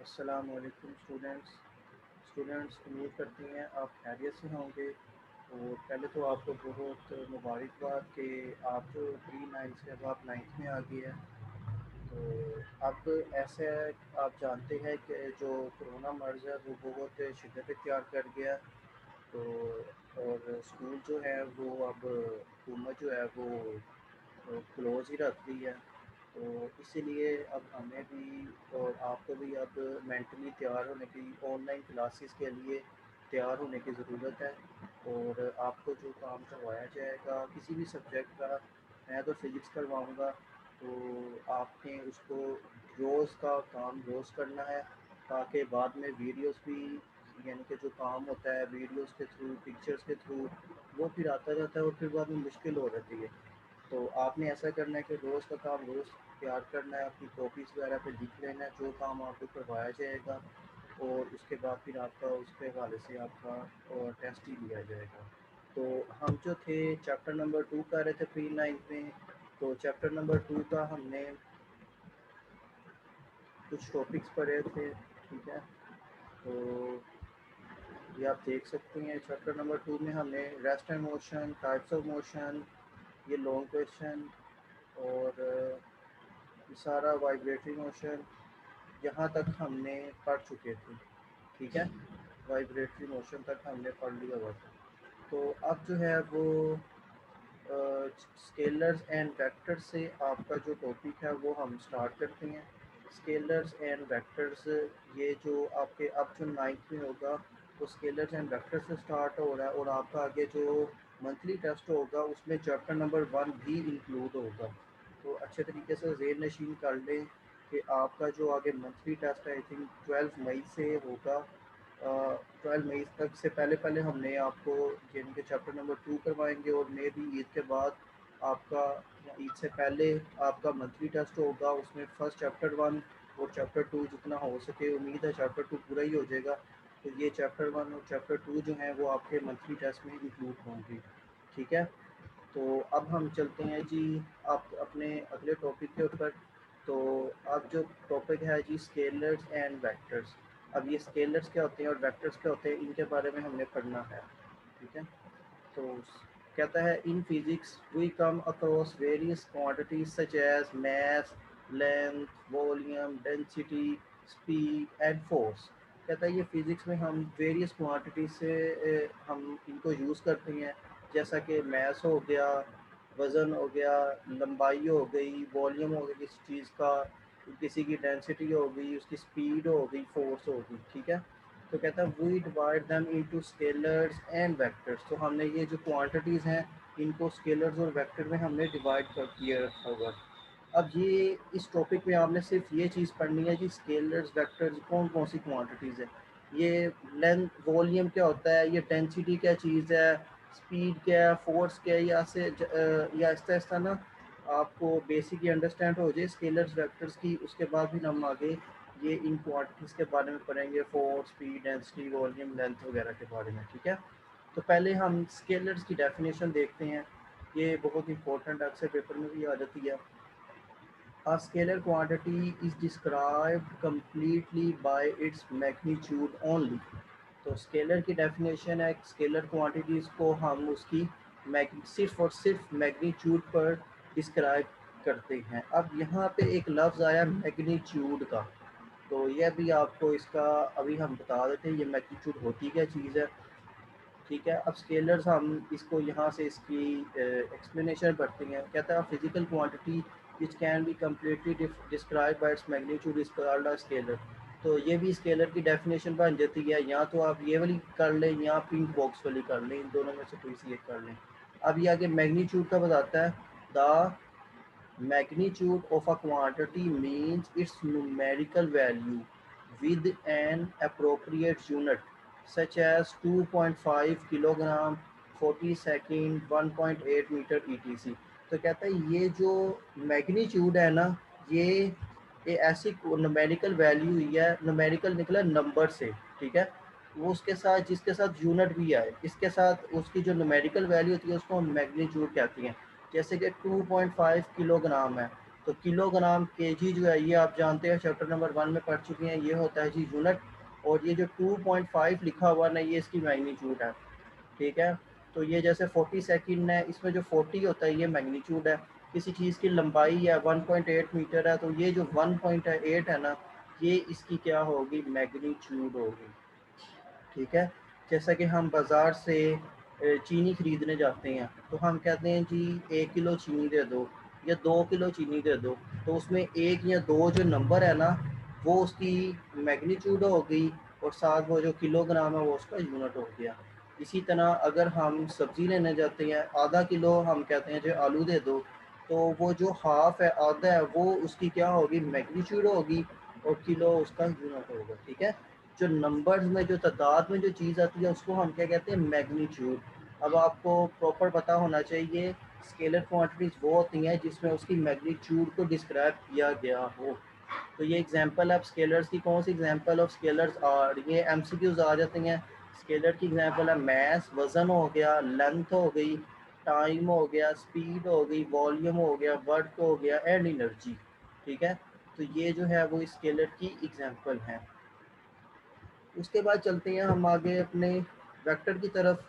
अस्सलाम वालेकुम स्टूडेंट्स उम्मीद करते हैं आप खैरियत से होंगे। और पहले तो आपको बहुत मुबारकबाद कि आप जो प्री नाइन्थ से अब आप नाइन्थ में आ गए हैं। तो अब ऐसा है, आप जानते हैं कि जो कोरोना मर्ज़ है वो बहुत शिद्दत इख्तियार कर गया। तो और स्कूल जो है वो अब हुकूमत जो है वो क्लोज़ ही रख दी है। तो इसीलिए अब हमें भी और आपको भी अब मेंटली तैयार होने की, ऑनलाइन क्लासेस के लिए तैयार होने की ज़रूरत है। और आपको जो काम करवाया जाएगा किसी भी सब्जेक्ट का, मैं तो फिज़िक्स करवाऊँगा, तो आपने उसको रोज़ का काम रोज़ करना है, ताकि बाद में वीडियोस भी, यानी कि जो काम होता है वीडियोस के थ्रू, पिक्चर्स के थ्रू, वो फिर आता रहता है और फिर बाद में मुश्किल हो जाती है। तो आपने ऐसा करना है कि रोज़ का काम रोज़ तैयार करना है, अपनी कॉपीज़ वगैरह पे लिख लेना है जो काम आपको करवाया जाएगा। और उसके बाद फिर आपका उसके हवाले से आपका टेस्ट ही लिया जाएगा। तो हम जो थे चैप्टर नंबर 2 कर रहे थे प्री नाइन्थ में। तो चैप्टर नंबर 2 का हमने कुछ टॉपिक्स पढ़े थे, ठीक है। तो ये आप देख सकते हैं चैप्टर नंबर 2 में हमने rest and motion, types of motion, ये लॉन्ग क्वेश्चन और सारा वाइब्रेटरी मोशन, यहाँ तक हमने पढ़ चुके थे, ठीक है। वाइब्रेटरी मोशन तक हमने पढ़ लिया हुआ था। तो अब जो है वो स्केलर्स एंड वेक्टर्स से आपका जो टॉपिक है वो हम स्टार्ट करते हैं। स्केलर्स एंड वेक्टर्स, ये जो आपके अब जो नाइन्थ में होगा वो स्केलर्स एंड वेक्टर्स से स्टार्ट हो रहा है। और आपका आगे जो मंथली टेस्ट होगा उसमें चैप्टर नंबर 1 भी इंक्लूड होगा। तो अच्छे तरीके से ज़ेहन नशीन कर लें कि आपका जो आगे मंथली टेस्ट है आई थिंक 12 मई से होगा। 12 मई तक से पहले पहले हमने आपको यानी कि चैप्टर नंबर 2 करवाएंगे, और मे भी ईद के बाद आपका, या ईद से पहले आपका मंथली टेस्ट होगा। उसमें फर्स्ट चैप्टर 1 और चैप्टर 2 जितना हो सके, उम्मीद है चैप्टर 2 पूरा ही हो जाएगा। तो ये चैप्टर 1 और चैप्टर 2 जो हैं वो आपके मंथली टेस्ट में इंक्लूड होंगे, ठीक है। तो अब हम चलते हैं जी आप अपने अगले टॉपिक के ऊपर। तो अब जो टॉपिक है जी स्केलर्स एंड वेक्टर्स। अब ये स्केलर्स क्या होते हैं और वेक्टर्स क्या होते हैं, इनके बारे में हमने पढ़ना है, ठीक है। तो कहता है in physics we come across various quantities such as mass, length, volume, density, speed and force. कहता है ये फिजिक्स में हम वेरियस क्वांटिटी से हम इनको यूज़ करते हैं, जैसा कि मास हो गया, वज़न हो गया, लंबाई हो गई, वॉल्यूम हो गया किसी चीज़ का, किसी की डेंसिटी हो गई, उसकी स्पीड हो गई, फोर्स हो गई, ठीक है। तो कहता है we divide them into scalars and vectors. तो हमने ये जो क्वांटिटीज़ हैं इनको स्केलर्स और वेक्टर में हमने डिवाइड कर दिया रखा हुआ। अब ये इस टॉपिक में आपने सिर्फ ये चीज़ पढ़नी है जी, स्केलर्स वेक्टर्स कौन कौन सी क्वांटिटीज़ है, ये लेंथ वॉल्यूम क्या होता है, ये डेंसिटी क्या चीज़ है, स्पीड क्या है, फोर्स क्या है, या से या आहिस्ता आहिस्ता ना आपको बेसिक ही अंडरस्टैंड हो जाए स्केलर्स वेक्टर्स की। उसके बाद भी हम आगे ये इन क्वांटिटीज़ के बारे में पढ़ेंगे, force, speed, density, volume, length वगैरह के बारे में, ठीक है। तो पहले हम स्केलर्स की डेफिनेशन देखते हैं, ये बहुत इंपॉर्टेंट अक्सर पेपर में भी आ जाती है। A scalar quantity is described completely by its magnitude only. तो स्केलर की डेफिनेशन है, स्केलर क्वांटिटीज़ को हम उसकी सिर्फ और सिर्फ मैग्नीट्यूड पर डिस्क्राइब करते हैं। अब यहाँ पे एक लफ्ज़ आया मैग्नीट्यूड का, तो यह भी आपको इसका अभी हम बता देते हैं ये मैग्नीट्यूड होती क्या चीज़ है, ठीक है। अब स्केलर्स हम इसको यहाँ से इसकी एक्सप्लेनेशन पढ़ते हैं। कहता है physical quantity which can be completely describe by its magnitude is called a scalar. तो ये भी स्केलर की डेफिनेशन बन जाती है, या तो आप ये वाली कर लें या पिंक बॉक्स वाली कर लें, इन दोनों में से कोई सी एक कर लें। अब ये आगे मैग्नीट्यूड का बताता है, the magnitude of a quantity means its numerical value with an appropriate unit such as 2.5 kilogram, 40 second, 1.8 meter etc. तो कहता है ये जो मैग्नीट्यूड है ना, ये ऐसी न्यूमेरिकल वैल्यू हुई है, न्यूमेरिकल निकला नंबर से, ठीक है। वो उसके साथ जिसके साथ यूनिट भी आए, इसके साथ उसकी जो न्यूमेरिकल वैल्यू होती है उसको हम मैग्नीट्यूड कहते हैं। जैसे कि 2.5 किलोग्राम है, तो किलोग्राम केजी जो है ये आप जानते हैं, चैप्टर नंबर 1 में पढ़ चुके हैं, ये होता है जी यूनिट। और ये जो 2.5 लिखा हुआ ना, ये इसकी मैग्नीट्यूड है। ठीक है, तो ये जैसे 40 सेकंड है, इसमें जो 40 होता है ये मैग्नीट्यूड है। किसी चीज़ की लंबाई है 1.8 मीटर है, तो ये जो 1.8 है ना, ये इसकी क्या होगी, मैग्नीट्यूड होगी। ठीक है, जैसा कि हम बाज़ार से चीनी ख़रीदने जाते हैं, तो हम कहते हैं जी 1 किलो चीनी दे दो या 2 किलो चीनी दे दो, तो उसमें 1 या 2 जो नंबर है ना, वो उसकी मैग्नीट्यूड हो गई, और साथ वो जो किलोग्राम है वो उसका यूनिट हो गया। इसी तरह अगर हम सब्ज़ी लेने जाते हैं, आधा किलो हम कहते हैं जो आलू दे दो, तो वो जो हाफ़ है, आधा है, वो उसकी क्या होगी, मैग्नीट्यूड होगी, और किलो उसका यूनिट होगा। ठीक है, जो नंबर्स में, जो तादाद में जो चीज़ आती है उसको हम क्या कहते हैं, मैग्नीट्यूड। अब आपको प्रॉपर पता होना चाहिए, स्केलर क्वांटिटीज़ वो होती हैं जिसमें उसकी मैग्नीट्यूड को डिस्क्राइब किया गया हो। तो ये एग्जांपल है स्केलर्स की, कौन सी एग्जांपल ऑफ स्केलर्स और ये एमसीक्यूज आ जाते हैं। स्केलर की एग्जांपल है मैस, वज़न हो गया, लेंथ हो गई, टाइम हो गया, स्पीड हो गई, वॉल्यूम हो गया, वर्क हो गया, एंड एनर्जी। ठीक है, तो ये जो है वो स्केलर की एग्जांपल हैं। उसके बाद चलते हैं हम आगे अपने वेक्टर की तरफ।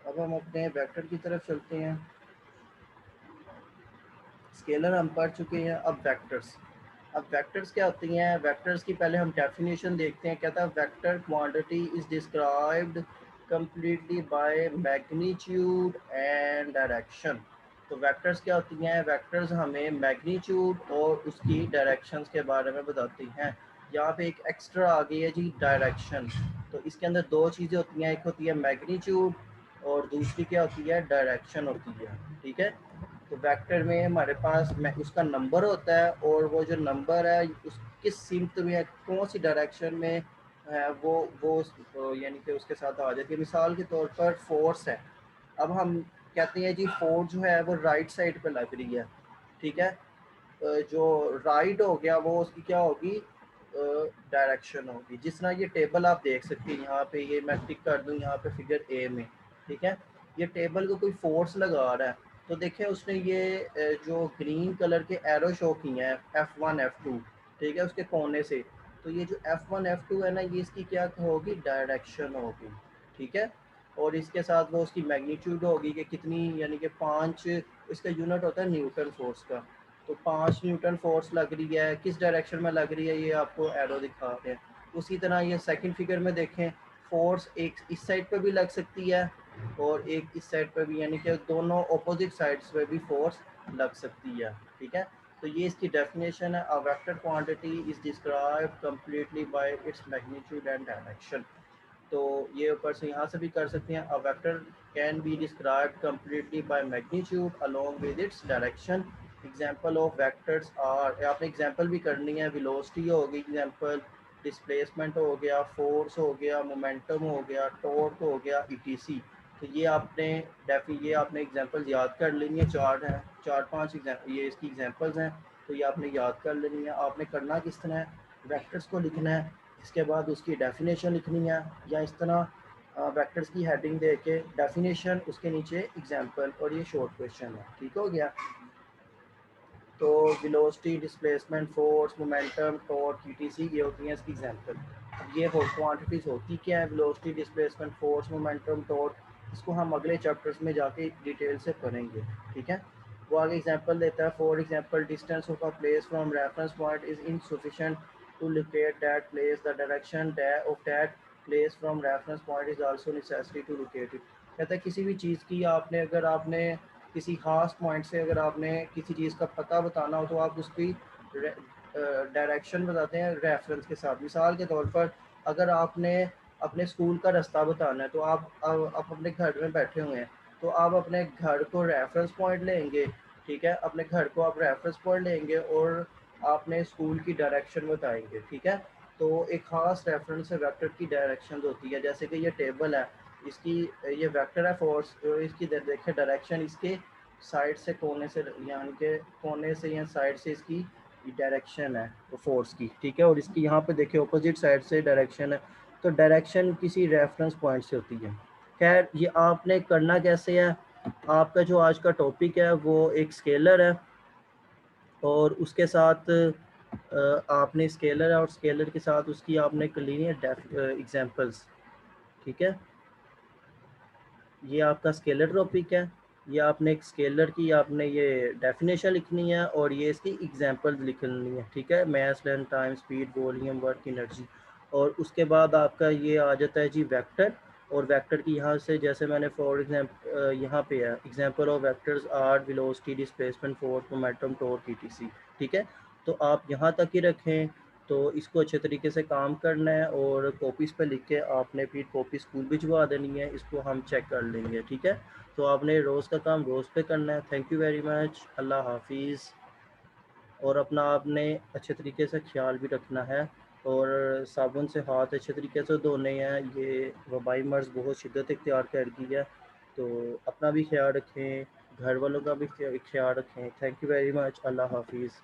अब हम अपने वेक्टर की तरफ चलते हैं। स्केलर हम पढ़ चुके हैं, अब वेक्टर्स। अब वेक्टर्स क्या होती हैं, वेक्टर्स की पहले हम डेफिनेशन देखते हैं। कहता है vector quantity is described completely by magnitude and direction. तो वेक्टर्स क्या होती हैं, वेक्टर्स हमें मैग्नीट्यूड और उसकी डायरेक्शंस के बारे में बताती हैं। यहाँ पे एक एक्स्ट्रा आ गई है जी, डायरेक्शन। तो इसके अंदर दो चीज़ें होती हैं, एक होती है मैग्नीट्यूड और दूसरी क्या होती है, डायरेक्शन होती है। ठीक है, तो वेक्टर में हमारे पास उसका नंबर होता है, और वो जो नंबर है उस किस सिमत में, कौन सी डायरेक्शन में है, वो यानी कि उसके साथ आ जाती है। मिसाल के तौर पर फोर्स है, अब हम कहते हैं जी फोर्स जो है वो राइट साइड पे लग रही है। ठीक है, जो राइट हो गया वो उसकी क्या होगी, डायरेक्शन होगी। जिस तरह ये टेबल आप देख सकते हैं, यहाँ पे ये मैं टिक कर दूँ यहाँ पे फिगर ए में। ठीक है, ये टेबल को कोई फोर्स लगा रहा है, तो देखें उसने ये जो ग्रीन कलर के एरो शो किए हैं F1 F2, ठीक है, उसके कोने से, तो ये जो F1 F2 है ना, ये इसकी क्या होगी, डायरेक्शन होगी। ठीक है, और इसके साथ वो उसकी मैग्नीट्यूड होगी कि कितनी, यानी कि 5, इसका यूनिट होता है न्यूटन फोर्स का। तो 5 न्यूटन फोर्स लग रही है, किस डायरेक्शन में लग रही है ये आपको एरो दिखा रहे हैं। उसी तरह ये सेकंड फिगर में देखें, फोर्स एक इस साइड पे भी लग सकती है और एक इस साइड पे भी, यानी कि दोनों अपोजिट साइड्स पे भी फोर्स लग सकती है। ठीक है, तो ये इसकी डेफिनेशन है, a vector quantity is described completely bye its magnitude and direction. तो ये ऊपर से यहाँ से भी कर सकते हैं, a vector can be described completely by magnitude along with its direction. Example of vectors are, आपने एग्जांपल भी करनी है, वेलोसिटी हो गई एग्जांपल, डिस्प्लेसमेंट हो गया, फोर्स हो गया, मोमेंटम हो गया, टॉर्क हो गया, ईटीसी। तो ये आपने ये आपने एग्जांपल याद कर लेनी है, चार हैं, 4-5 ये इसकी एग्जांपल्स हैं, तो ये आपने याद कर लेनी है। आपने करना किस तरह है, वेक्टर्स को लिखना है, इसके बाद उसकी डेफिनेशन लिखनी है, या इस तरह वेक्टर्स की हेडिंग दे के डेफिनेशन, उसके नीचे एग्जांपल, और ये शॉर्ट क्वेश्चन है। ठीक हो गया, तो velocity, displacement, force, momentum, torque, etc, ये होती हैं इसकी एग्जांपल। अब ये क्वांटिटीज़ होती क्या है, velocity, displacement, force, momentum, torque, इसको हम अगले चैप्टर्स में जाके डिटेल से पढ़ेंगे। ठीक है, वो आगे एग्जांपल देता है, for example distance of a place from reference point is insufficient to locate that place, the direction of that place from reference point is also necessary to locate it. कहता है किसी भी चीज़ की आपने, अगर आपने किसी खास पॉइंट से अगर आपने किसी चीज़ का पता बताना हो, तो आप उसकी डायरेक्शन बताते हैं रेफरेंस के साथ। मिसाल के तौर पर अगर आपने अपने स्कूल का रास्ता बताना है, तो आप अपने घर में बैठे हुए हैं, तो आप अपने घर को रेफरेंस पॉइंट लेंगे। ठीक है, अपने घर को आप रेफरेंस पॉइंट लेंगे और आपने स्कूल की डायरेक्शन बताएंगे। ठीक है, तो एक ख़ास रेफरेंस से वेक्टर की डायरेक्शन होती है। जैसे कि ये टेबल है, इसकी ये वेक्टर है फोर्स, जो इसकी देखें डायरेक्शन इसके साइड से, कोने से, यानी के कोने से या साइड से इसकी डायरेक्शन है वो फोर्स की, ठीक है। और इसकी यहाँ पे देखिए अपोजिट साइड से डायरेक्शन है, तो डायरेक्शन किसी रेफरेंस पॉइंट से होती है। खैर ये आपने करना कैसे है, आपका जो आज का टॉपिक है वो एक स्केलर है, और उसके साथ आपने स्केलर है और स्केलर के साथ उसकी आपने कर लेनी है एग्जाम्पल्स, ठीक है। ये आपका स्केलर टॉपिक है, ये आपने एक स्केलर की आपने ये डेफिनेशन लिखनी है और ये इसकी एग्जांपल्स लिखनी है, ठीक है। Mass, length, time, speed, volume, work, energy. और उसके बाद आपका ये आ जाता है जी वेक्टर। और वेक्टर की यहाँ से जैसे मैंने फॉर एग्जाम्पल यहाँ पे है example of vectors are velocity, displacement, force, momentum, torque, ETC, ठीक है। तो आप यहाँ तक ही रखें। तो इसको अच्छे तरीके से काम करना है और कॉपीज़ पे लिख के आपने फिर कॉपी स्कूल भिजवा देनी है, इसको हम चेक कर लेंगे, ठीक है। तो आपने रोज़ का काम रोज़ पे करना है। थैंक यू वेरी मच, अल्लाह हाफिज़। और अपना आपने अच्छे तरीके से ख्याल भी रखना है, और साबुन से हाथ अच्छे तरीके से धोने हैं, ये वबाई मर्ज़ बहुत शिद्दत इख्तियार कर गई है। तो अपना भी ख्याल रखें, घर वालों का भी ख्याल रखें। थैंक यू वेरी मच, अल्लाह हाफिज़।